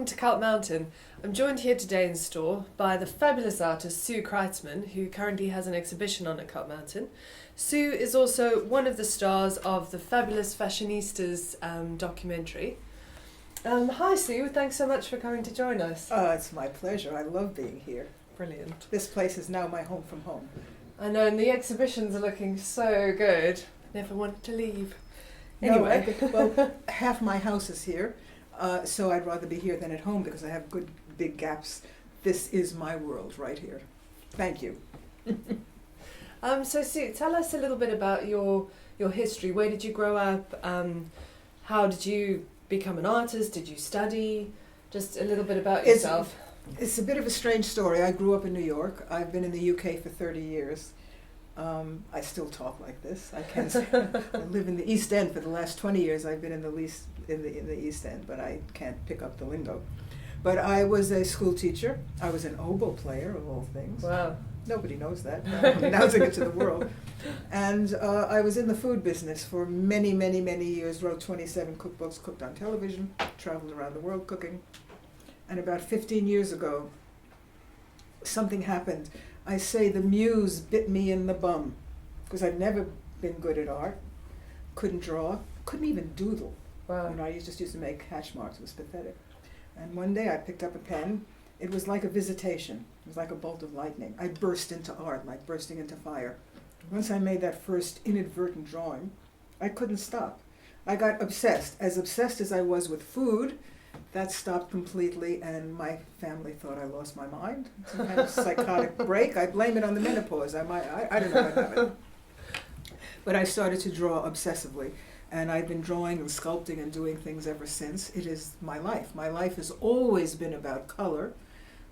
welcome to Cult Mountain. I'm joined here today in store by the fabulous artist Sue Kreitzman, who currently has an exhibition on at Cult Mountain. Sue is also one of the stars of the Fabulous Fashionistas documentary. Hi Sue, thanks so much for coming to join us. It's my pleasure. I love being here. Brilliant. This place is now my home from home. I know, and the exhibitions are looking so good. Never wanted to leave. Anyway. Well, half my house is here, so I'd rather be here than at home because I have good big gaps. This is my world right here. Thank you. So Sue, tell us a little bit about your history. Where did you grow up? How did you become an artist? Did you study? Just a little bit about yourself. It's a bit of a strange story. I grew up in New York. I've been in the UK for 30 years. I still talk like this. I can't say I live in the East End for the last 20 years. I've been in the East End, but I can't pick up the lingo. But I was a school teacher. I was an oboe player, of all things. Wow. Nobody knows that. I'm announcing it to the world. And I was in the food business for many, many, many years. Wrote 27 cookbooks, cooked on television, traveled around the world cooking. And about 15 years ago, something happened. I say the muse bit me in the bum because I'd never been good at art, couldn't draw, couldn't even doodle. Wow. You know, I just used to make hatch marks. It was pathetic. And one day I picked up a pen. It was like a visitation. It was like a bolt of lightning. I burst into art, like bursting into fire. Once I made that first inadvertent drawing, I couldn't stop. I got obsessed as I was with food. That stopped completely, and my family thought I lost my mind. Some kind of psychotic break. I blame it on the menopause. I don't know what happened. But I started to draw obsessively, and I've been drawing and sculpting and doing things ever since. It is my life. My life has always been about color,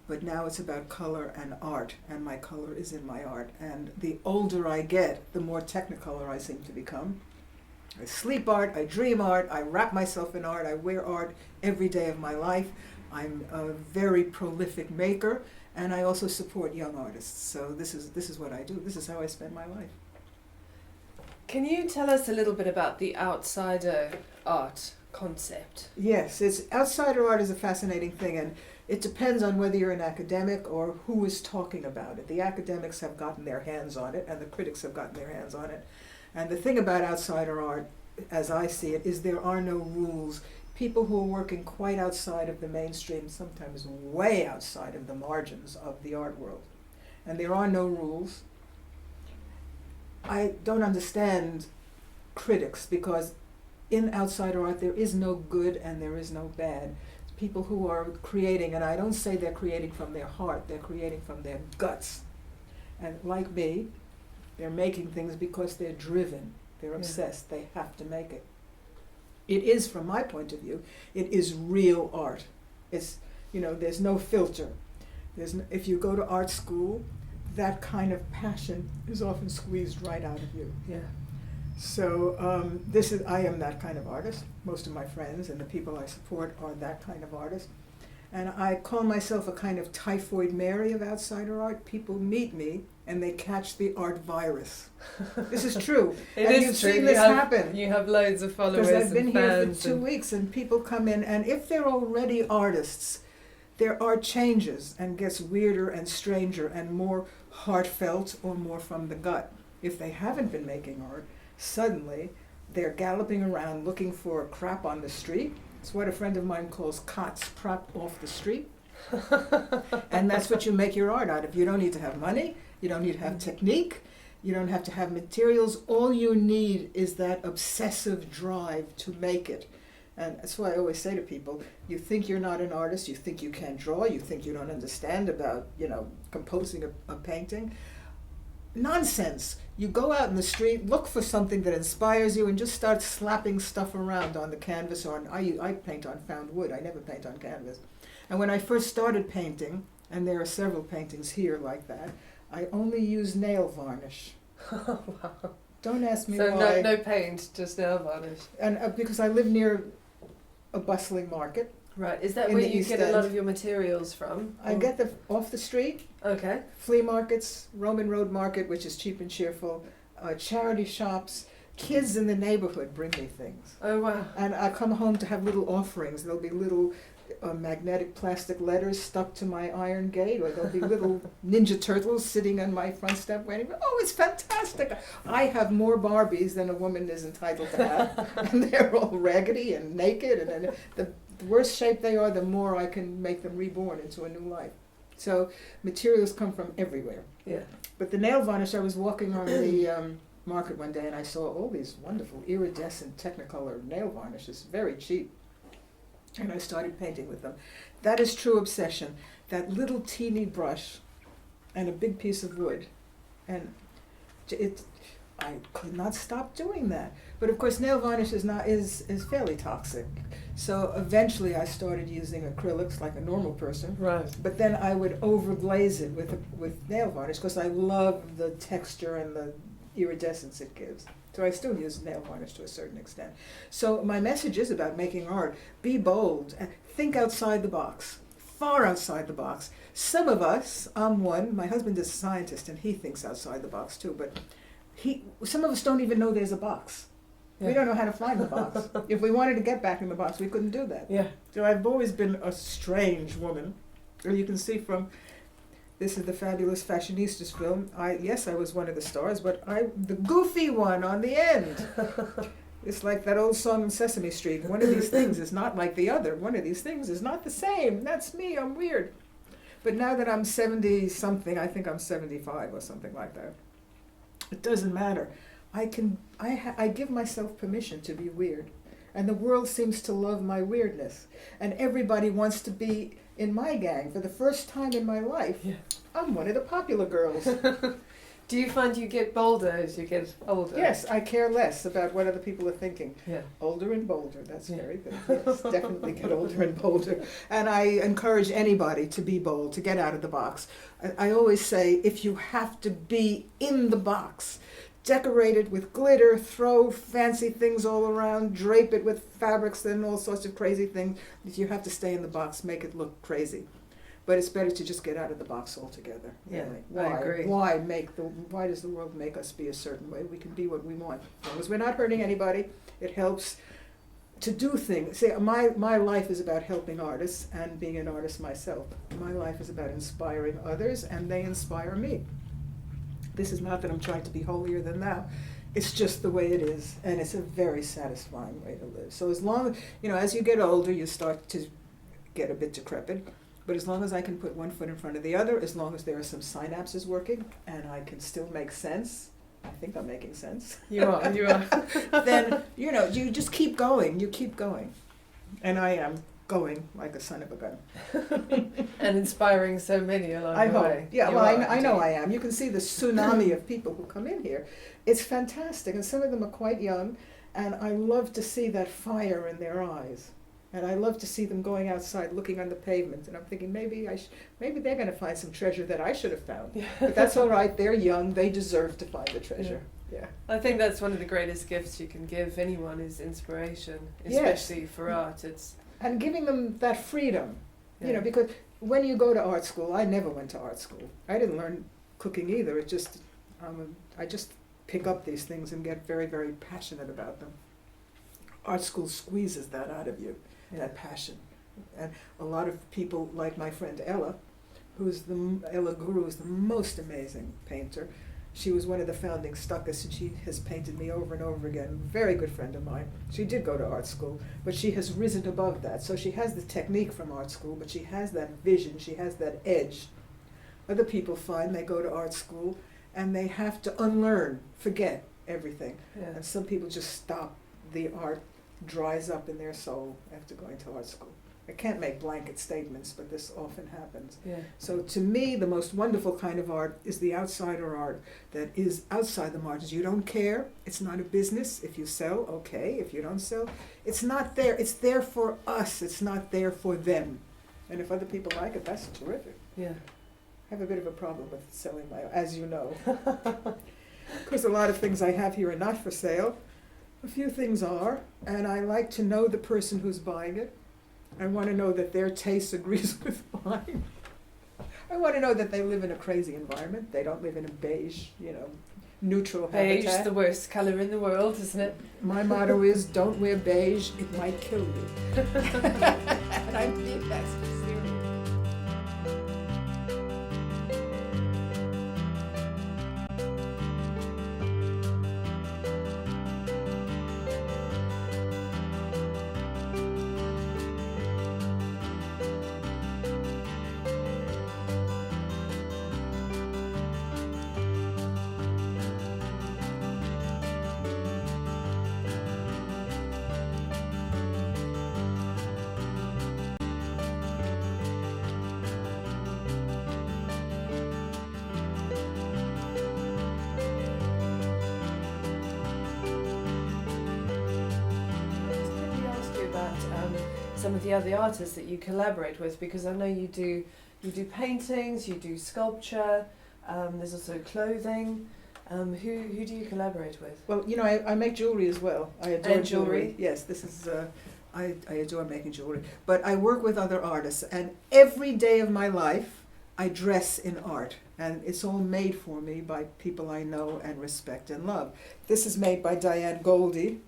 but now it's about color and art, and my color is in my art. And the older I get, the more technicolor I seem to become. I sleep art, I dream art, I wrap myself in art, I wear art every day of my life. I'm a very prolific maker, and I also support young artists. So this is what I do. This is how I spend my life. Can you tell us a little bit about the outsider art concept? Yes, outsider art is a fascinating thing, and it depends on whether you're an academic or who is talking about it. The academics have gotten their hands on it, and the critics have gotten their hands on it. And the thing about outsider art, as I see it, is there are no rules. People who are working quite outside of the mainstream, sometimes way outside of the margins of the art world. And there are no rules. I don't understand critics because in outsider art there is no good and there is no bad. People who are creating, and I don't say they're creating from their heart, they're creating from their guts. And like me, they're making things because they're driven, they're obsessed, they have to make it. It is, from my point of view, it is real art. It's, there's no filter. If you go to art school, that kind of passion is often squeezed right out of you. Yeah. So I am that kind of artist. Most of my friends and the people I support are that kind of artist. And I call myself a kind of typhoid Mary of outsider art. People meet me and they catch the art virus. This is true. You've seen this happen. You have loads of followers because I've been and here fans for 2 weeks and people come in, and if they're already artists, their art changes and gets weirder and stranger and more heartfelt or more from the gut. If they haven't been making art, suddenly they're galloping around looking for crap on the street. It's what a friend of mine calls cots propped off the street. And that's what you make your art out of. You don't need to have money. You don't need to have technique. You don't have to have materials. All you need is that obsessive drive to make it. And that's why I always say to people, you think you're not an artist, you think you can't draw, you think you don't understand about, composing a painting. Nonsense. You go out in the street, look for something that inspires you, and just start slapping stuff around on the canvas. I paint on found wood. I never paint on canvas. And when I first started painting, and there are several paintings here like that, I only use nail varnish. Wow. Don't ask me why. So no paint, just nail varnish. And because I live near a bustling market. Right. Is that where you get a lot of your materials from? I get them off the street. Okay. Flea markets, Roman Road Market, which is cheap and cheerful, charity shops, kids in the neighborhood bring me things. Oh, wow. And I come home to have little offerings. There'll be little magnetic plastic letters stuck to my iron gate, or there'll be little Ninja Turtles sitting on my front step waiting. Oh, it's fantastic. I have more Barbies than a woman is entitled to have. And they're all raggedy and naked. And the worse shape they are, the more I can make them reborn into a new life. So materials come from everywhere. Yeah. But the nail varnish, I was walking on the market one day and I saw all these wonderful iridescent Technicolor nail varnishes, very cheap. And I started painting with them. That is true obsession. That little teeny brush and a big piece of wood. And I could not stop doing that. But of course nail varnish is fairly toxic. So eventually I started using acrylics like a normal person. Right. But then I would overglaze it with nail varnish because I love the texture and the iridescence it gives. So I still use nail varnish to a certain extent. So my message is about making art. Be bold and think outside the box, far outside the box. Some of us, I'm one, my husband is a scientist and he thinks outside the box too, but some of us don't even know there's a box. Yeah. We don't know how to find the box. If we wanted to get back in the box, we couldn't do that. Yeah. So I've always been a strange woman. And you can see from, this is the Fabulous Fashionistas film. Yes, I was one of the stars, but the goofy one on the end. It's like that old song on Sesame Street. One of these things is not like the other. One of these things is not the same. That's me. I'm weird. But now that I'm 70-something, I think I'm 75 or something like that. It doesn't matter. I give myself permission to be weird. And the world seems to love my weirdness. And everybody wants to be in my gang. For the first time in my life, yeah. I'm one of the popular girls. Do you find you get bolder as you get older? Yes, I care less about what other people are thinking. Yeah. Older and bolder, that's very good. Yes, definitely get older and bolder. And I encourage anybody to be bold, to get out of the box. I always say, if you have to be in the box, decorate it with glitter, throw fancy things all around, drape it with fabrics and all sorts of crazy things. If you have to stay in the box, make it look crazy. But it's better to just get out of the box altogether. Yeah, really. I agree. Why does the world make us be a certain way? We can be what we want. As long as we're not hurting anybody, it helps to do things. See, my life is about helping artists and being an artist myself. My life is about inspiring others, and they inspire me. This is not that I'm trying to be holier than thou. It's just the way it is, and it's a very satisfying way to live. So as long as you get older, you start to get a bit decrepit. But as long as I can put one foot in front of the other, as long as there are some synapses working, and I can still make sense, I think I'm making sense. You are. Then, you just keep going. You keep going. And I am going like a son of a gun. And inspiring so many along the way. Yeah, I know I am. You can see the tsunami of people who come in here. It's fantastic, and some of them are quite young, and I love to see that fire in their eyes. And I love to see them going outside, looking on the pavement, and I'm thinking maybe they're going to find some treasure that I should have found. Yeah. But that's all right. They're young. They deserve to find the treasure. Yeah. I think that's one of the greatest gifts you can give anyone is inspiration, especially for art. And giving them that freedom, because when you go to art school, I never went to art school. I didn't learn cooking either. I just pick up these things and get very, very passionate about them. Art school squeezes that out of you. That passion. And a lot of people, like my friend Ella, Ella Guru is the most amazing painter. She was one of the founding Stuckists, and she has painted me over and over again. Very good friend of mine. She did go to art school, but she has risen above that. So she has the technique from art school, but she has that vision, she has that edge. Other people find they go to art school and they have to unlearn, forget everything. Yeah. And some people just stop. The art dries up in their soul after going to art school. I can't make blanket statements, but this often happens. Yeah. So to me, the most wonderful kind of art is the outsider art that is outside the margins. You don't care. It's not a business. If you sell, okay. If you don't sell, it's not there. It's there for us. It's not there for them. And if other people like it, that's terrific. Yeah. I have a bit of a problem with selling my, as you know. Because a lot of things I have here are not for sale. A few things are, and I like to know the person who's buying it. I want to know that their taste agrees with mine. I want to know that they live in a crazy environment. They don't live in a beige, neutral Beige, habitat. the worst colour in the world, isn't it? My motto is, don't wear beige, it might kill you. And I mean that sincerely. Some of the other artists that you collaborate with, because I know you do paintings, you do sculpture, there's also clothing. Who do you collaborate with? Well, you know, I make jewelry as well. I adore And jewelry? Yes, this is, I adore making jewelry. But I work with other artists, and every day of my life, I dress in art. And it's all made for me by people I know and respect and love. This is made by Diane Goldie.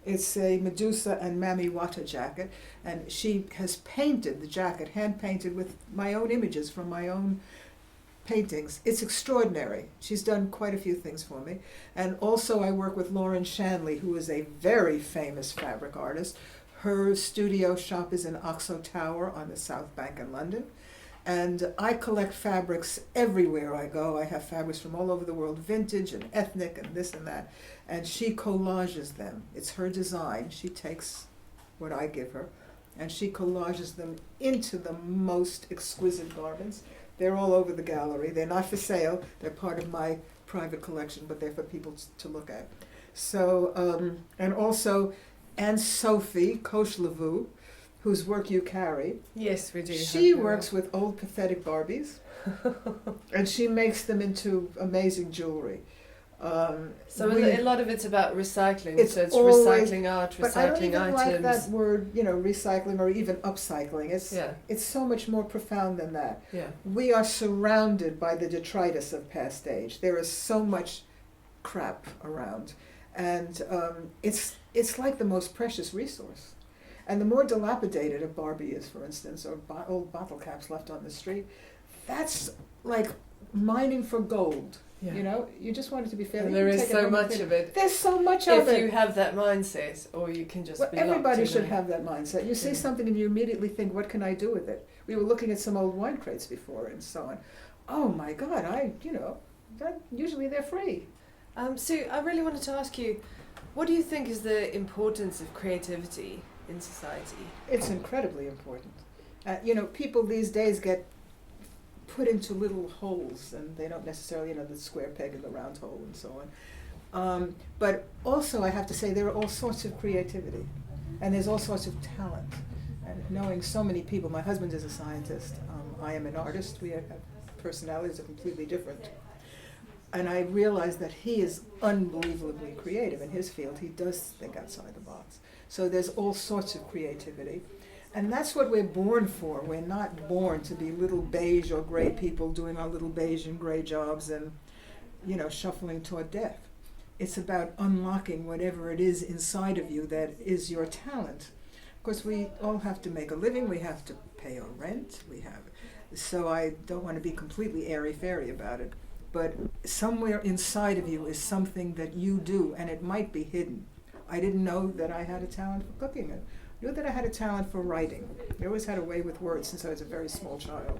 It's a Medusa and Mami Wata jacket, and she has painted the jacket, hand-painted with my own images from my own paintings. It's extraordinary. She's done quite a few things for me. And also I work with Lauren Shanley, who is a very famous fabric artist. Her studio shop is in Oxo Tower on the South Bank in London. And I collect fabrics everywhere I go. I have fabrics from all over the world, vintage and ethnic and this and that. And she collages them. It's her design. She takes what I give her and she collages them into the most exquisite garments. They're all over the gallery. They're not for sale. They're part of my private collection, but they're for people to look at. So, and also Anne-Sophie Kochlevu, whose work you carry. Yes, we do. She works with old pathetic Barbies, and she makes them into amazing jewelry. So a lot of it's about recycling. It's So it's always- recycling art, But I don't recycling even like items. that word, you know, recycling or even upcycling. Yeah, It's so much more profound than that. yeah. We are surrounded by the detritus of past age. There is so much crap around, and it's like the most precious resource. And the more dilapidated a Barbie is, for instance, or old bottle caps left on the street, that's like mining for gold. Yeah. You know, you just want it to be fair. And You there can is take so it home and much think, of it. There's so much of If it. you have that mindset, or you can just Well, be everybody locked, should you know. have that mindset. You see Yeah. something and you immediately think, what can I do with it? We were looking at some old wine crates before and so on. Oh my God, usually they're free. Sue, I really wanted to ask you, what do you think is the importance of creativity in society? It's incredibly important. People these days get put into little holes and they don't necessarily, the square peg in the round hole and so on. But also I have to say there are all sorts of creativity and there's all sorts of talent. And knowing so many people, my husband is a scientist, I am an artist, we have personalities that are completely different. And I realize that he is unbelievably creative in his field. He does think outside the box. So there's all sorts of creativity. And that's what we're born for. We're not born to be little beige or gray people doing our little beige and gray jobs and, shuffling toward death. It's about unlocking whatever it is inside of you that is your talent. Of course, we all have to make a living. We have to pay our rent. So I don't want to be completely airy-fairy about it. But somewhere inside of you is something that you do, and it might be hidden. I didn't know that I had a talent for cooking. I knew that I had a talent for writing. I always had a way with words since I was a very small child.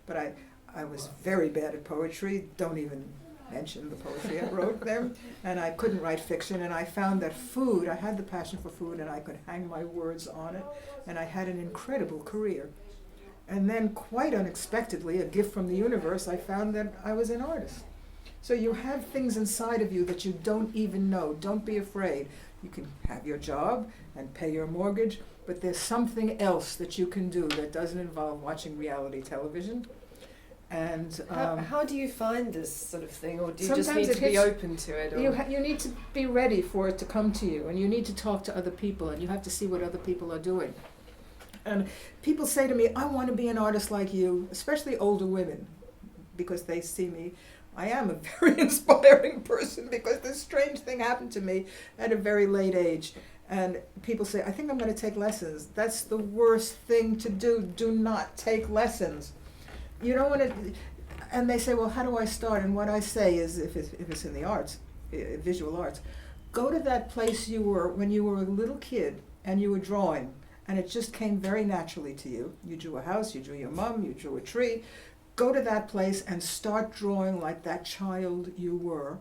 But I was very bad at poetry. Don't even mention the poetry I wrote there. And I couldn't write fiction. And I found that I had the passion for food, and I could hang my words on it. And I had an incredible career. And then, quite unexpectedly, a gift from the universe, I found that I was an artist. So you have things inside of you that you don't even know. Don't be afraid. You can have your job and pay your mortgage, but there's something else that you can do that doesn't involve watching reality television. And How do you find this sort of thing, or do you just sometimes need it to be hits- open to it? Or? you need to be ready for it to come to you, and you need to talk to other people, and you have to see what other people are doing. And people say to me, I want to be an artist like you, especially older women, because they see me. I am a very inspiring person because this strange thing happened to me at a very late age. And people say, I think I'm going to take lessons. That's the worst thing to do. Do not take lessons. You don't want to, and they say, well, how do I start? And what I say is, if it's in the arts, visual arts, go to that place you were when you were a little kid and you were drawing, and it just came very naturally to you. You drew a house, you drew your mom, you drew a tree. Go to that place and start drawing like that child you were,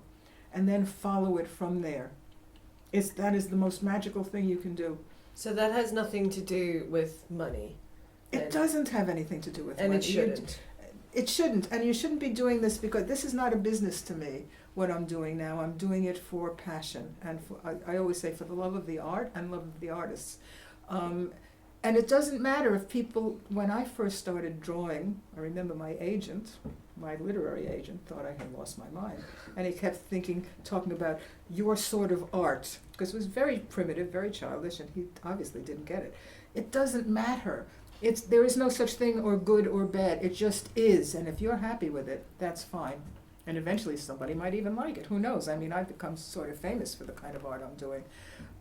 and then follow it from there. That is the most magical thing you can do. So that has nothing to do with money. It doesn't have anything to do with money. And it shouldn't. It shouldn't, and you shouldn't be doing this because this is not a business to me, what I'm doing now. I'm doing it for passion, and I always say for the love of the art and love of the artists. And it doesn't matter if people, when I first started drawing, I remember my agent, my literary agent, thought I had lost my mind. And he kept talking about your sort of art, because it was very primitive, very childish, and he obviously didn't get it. It doesn't matter. There is no such thing or good or bad. It just is. And if you're happy with it, that's fine. And eventually somebody might even like it. Who knows? I mean, I've become sort of famous for the kind of art I'm doing.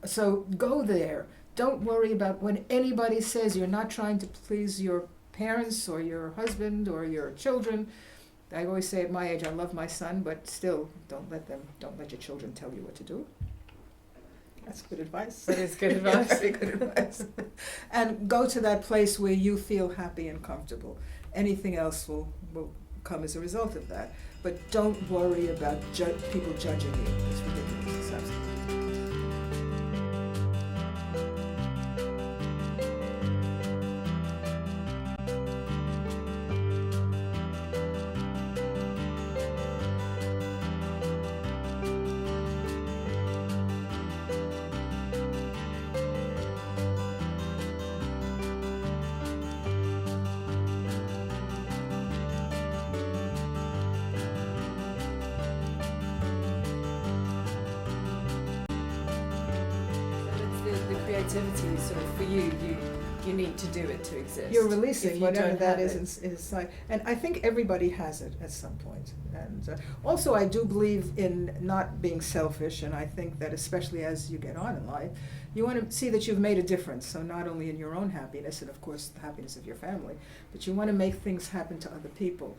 So go there. Don't worry about when anybody says you're not trying to please your parents or your husband or your children. I always say at my age, I love my son, but still, don't let your children tell you what to do. That's good advice. That is good advice. Very good advice. And go to that place where you feel happy and comfortable. Anything else will come as a result of that. But don't worry about people judging you. It's ridiculous. It's absolutely ridiculous. Creativity, sort of, for you need to do it to exist. You're releasing whatever that is it. inside. And I think everybody has it at some point. And also I do believe in not being selfish, and I think that especially as you get on in life, you want to see that you've made a difference. So not only in your own happiness and of course the happiness of your family, but you want to make things happen to other people,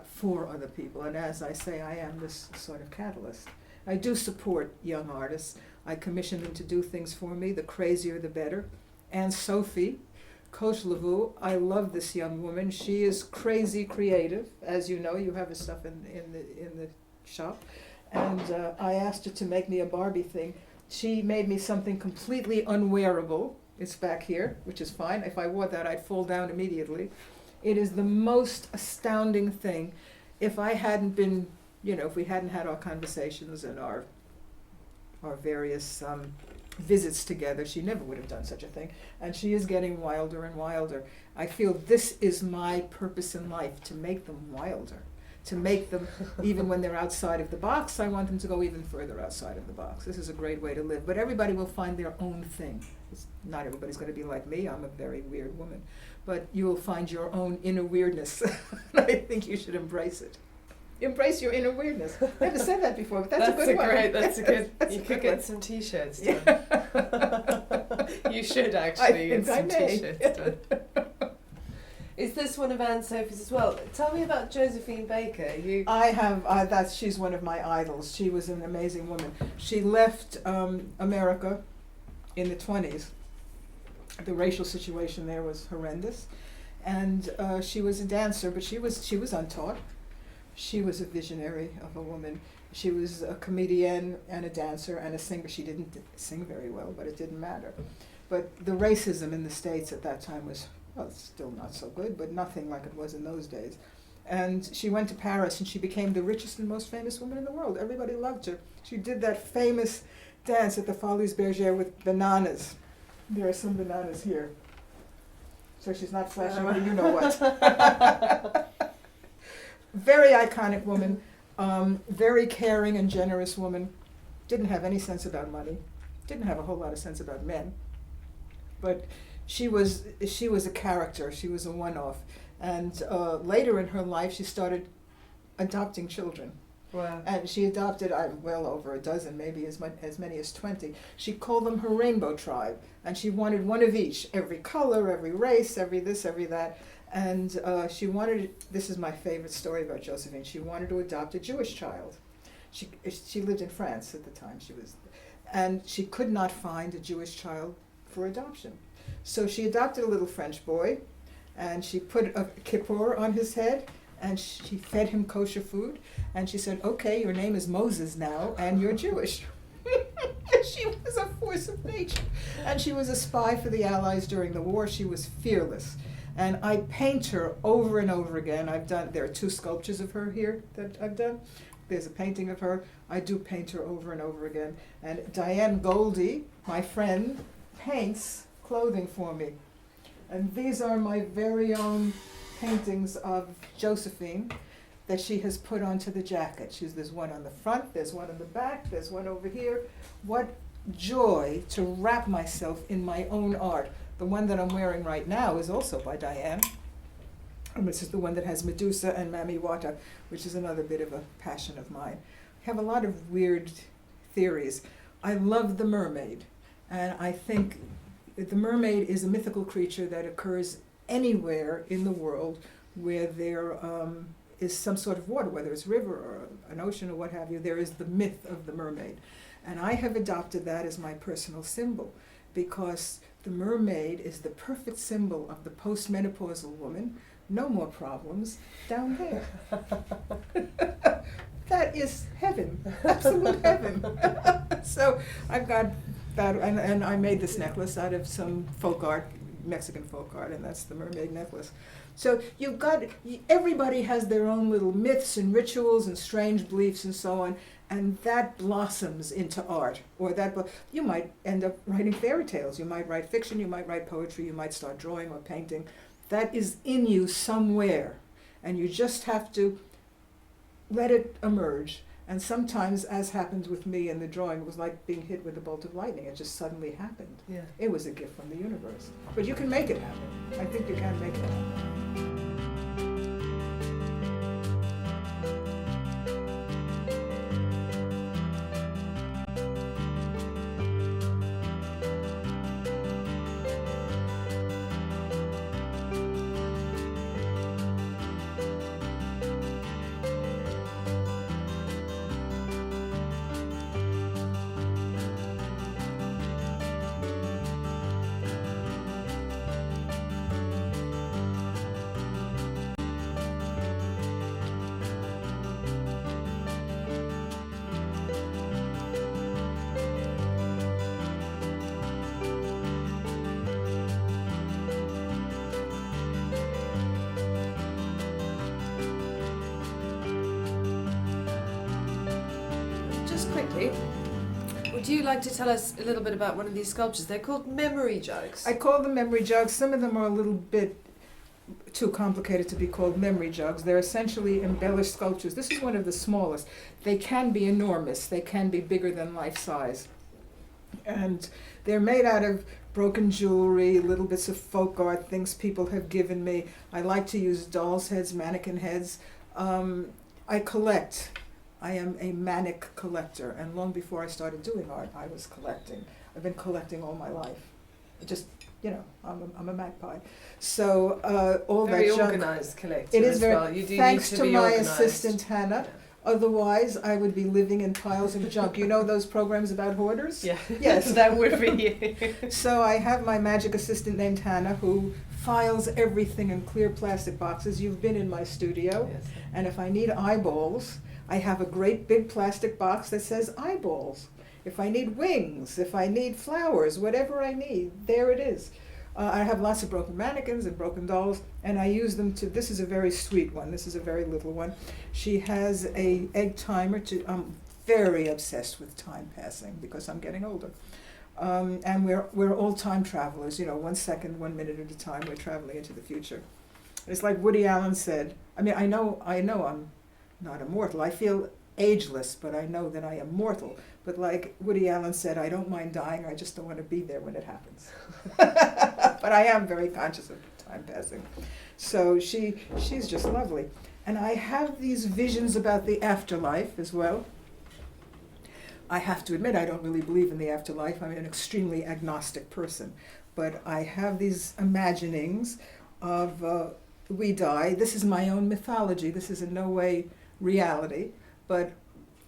for other people. And as I say, I am this sort of catalyst. I do support young artists. I commission them to do things for me. The crazier, the better. And Sophie, Coach Lavu, I love this young woman. She is crazy creative. As you know, you have her stuff in the shop. And I asked her to make me a Barbie thing. She made me something completely unwearable. It's back here, which is fine. If I wore that, I'd fall down immediately. It is the most astounding thing. If I hadn't been, if we hadn't had our conversations and our various visits together, she never would have done such a thing. And she is getting wilder and wilder. I feel this is my purpose in life, to make them wilder, to make them, even when they're outside of the box, I want them to go even further outside of the box. This is a great way to live. But everybody will find their own thing. Not everybody's going to be like me. I'm a very weird woman. But you will find your own inner weirdness. I think you should embrace it. Embrace your inner weirdness. I never said that before, but that's a good one. That's a good. You could get some T-shirts done. Yeah. You should actually get some T-shirts done. Is this one of Anne Sophie's as well? Tell me about Josephine Baker. I have. She's one of my idols. She was an amazing woman. She left America in the 1920s. The racial situation there was horrendous, and she was a dancer, but she was untaught. She was a visionary of a woman. She was a comedian and a dancer and a singer. She didn't sing very well, but it didn't matter. But the racism in the States at that time was, well, still not so good, but nothing like it was in those days. And she went to Paris and she became the richest and most famous woman in the world. Everybody loved her. She did that famous dance at the Folies Bergère with bananas. There are some bananas here. So she's not flashing, but you know what. Very iconic woman, very caring and generous woman. Didn't have any sense about money. Didn't have a whole lot of sense about men. But she was a character. She was a one-off. And later in her life, she started adopting children. Wow. And she adopted well over a dozen, maybe as many as 20. She called them her rainbow tribe, and she wanted one of each, every color, every race, every this, every that. And she wanted, this is my favorite story about Josephine, she wanted to adopt a Jewish child. She lived in France at the time, and she could not find a Jewish child for adoption. So she adopted a little French boy, and she put a kippur on his head, and she fed him kosher food, and she said, okay, your name is Moses now, and you're Jewish. She was a force of nature, and she was a spy for the Allies during the war. She was fearless, and I paint her over and over again. There are 2 sculptures of her here that I've done. There's a painting of her. I do paint her over and over again, and Diane Goldie, my friend, paints clothing for me, and these are my very own paintings of Josephine that she has put onto the jacket. There's one on the front, there's one on the back, there's one over here. What joy to wrap myself in my own art. The one that I'm wearing right now is also by Diane. And this is the one that has Medusa and Mami Wata, which is another bit of a passion of mine. I have a lot of weird theories. I love the mermaid, and I think the mermaid is a mythical creature that occurs anywhere in the world where there is some sort of water, whether it's river or an ocean or what have you. There is the myth of the mermaid. And I have adopted that as my personal symbol, because the mermaid is the perfect symbol of the postmenopausal woman. No more problems down there. That is heaven, absolute heaven. So I've got that, and I made this necklace out of some folk art, Mexican folk art, and that's the mermaid necklace. So everybody has their own little myths and rituals and strange beliefs and so on, and that blossoms into art. Or you might end up writing fairy tales, you might write fiction, you might write poetry, you might start drawing or painting. That is in you somewhere, and you just have to let it emerge. And sometimes, as happened with me in the drawing, it was like being hit with a bolt of lightning. It just suddenly happened. Yeah. It was a gift from the universe. But you can make it happen. I think you can make it happen. Quickly, would you like to tell us a little bit about one of these sculptures? They're called memory jugs. I call them memory jugs. Some of them are a little bit too complicated to be called memory jugs. They're essentially embellished sculptures. This is one of the smallest. They can be enormous. They can be bigger than life size. And they're made out of broken jewelry, little bits of folk art, things people have given me. I like to use dolls' heads, mannequin heads. I collect. I am a manic collector, and long before I started doing art, I was collecting. I've been collecting all my life. I'm a magpie. So all very that junk. Very organized collector. It is as very. well. You do Thanks need to be my organized. assistant Hannah. Yeah. Otherwise, I would be living in piles of junk. You know those programs about hoarders? Yeah. Yes. That would be you. So I have my magic assistant named Hannah, who files everything in clear plastic boxes. You've been in my studio, Yes. and if I need eyeballs, I have a great big plastic box that says eyeballs. If I need wings, if I need flowers, whatever I need, there it is. I have lots of broken mannequins and broken dolls, and I use them to, this is a very sweet one, this is a very little one. She has a egg timer. I'm very obsessed with time passing because I'm getting older. And we're all time travelers, 1 second, 1 minute at a time, we're traveling into the future. It's like Woody Allen said, I know I'm not immortal. I feel ageless, but I know that I am mortal. But like Woody Allen said, I don't mind dying, I just don't want to be there when it happens. But I am very conscious of time passing. So she's just lovely. And I have these visions about the afterlife as well. I have to admit, I don't really believe in the afterlife. I'm an extremely agnostic person. But I have these imaginings of we die. This is my own mythology. This is in no way reality. But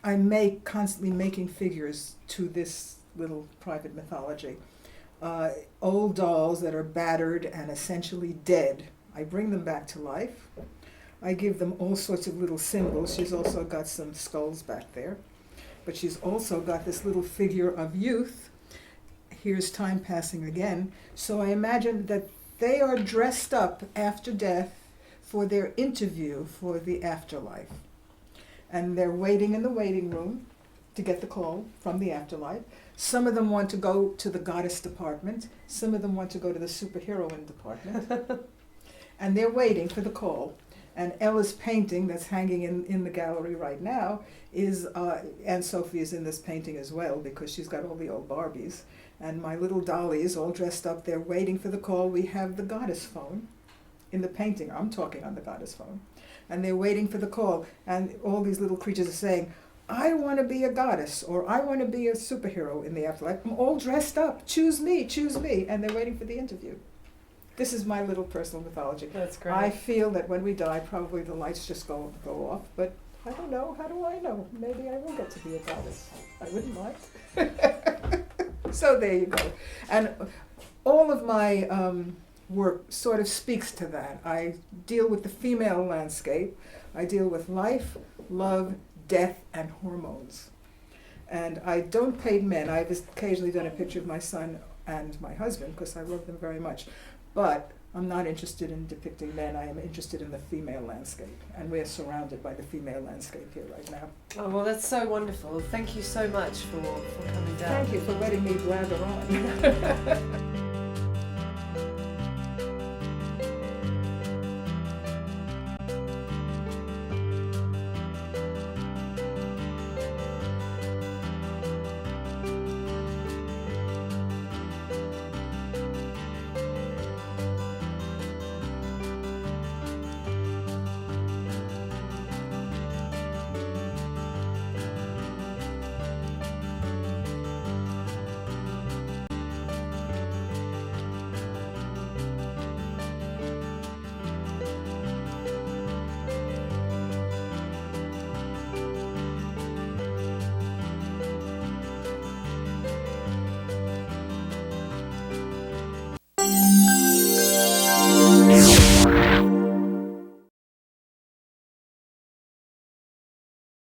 I constantly making figures to this little private mythology. Old dolls that are battered and essentially dead. I bring them back to life. I give them all sorts of little symbols. She's also got some skulls back there. But she's also got this little figure of youth. Here's time passing again. So I imagine that they are dressed up after death for their interview for the afterlife. And they're waiting in the waiting room to get the call from the afterlife. Some of them want to go to the goddess department. Some of them want to go to the superheroine department. And they're waiting for the call. And Ella's painting that's hanging in the gallery right now is, and Sophie is in this painting as well because she's got all the old Barbies. And my little dollies all dressed up, they're waiting for the call. We have the goddess phone in the painting. I'm talking on the goddess phone. And they're waiting for the call. And all these little creatures are saying, I want to be a goddess, or I want to be a superhero in the afterlife. I'm all dressed up. Choose me, choose me. And they're waiting for the interview. This is my little personal mythology. That's great. I feel that when we die, probably the lights just go off, but I don't know. How do I know? Maybe I will get to be a goddess. I wouldn't mind. So there you go. And all of my work sort of speaks to that. I deal with the female landscape. I deal with life, love, death, and hormones. And I don't paint men. I've occasionally done a picture of my son and my husband because I love them very much. But I'm not interested in depicting men. I am interested in the female landscape. And we're surrounded by the female landscape here right now. Oh, well, that's so wonderful. Thank you so much for coming down. Thank you for letting me blabber on.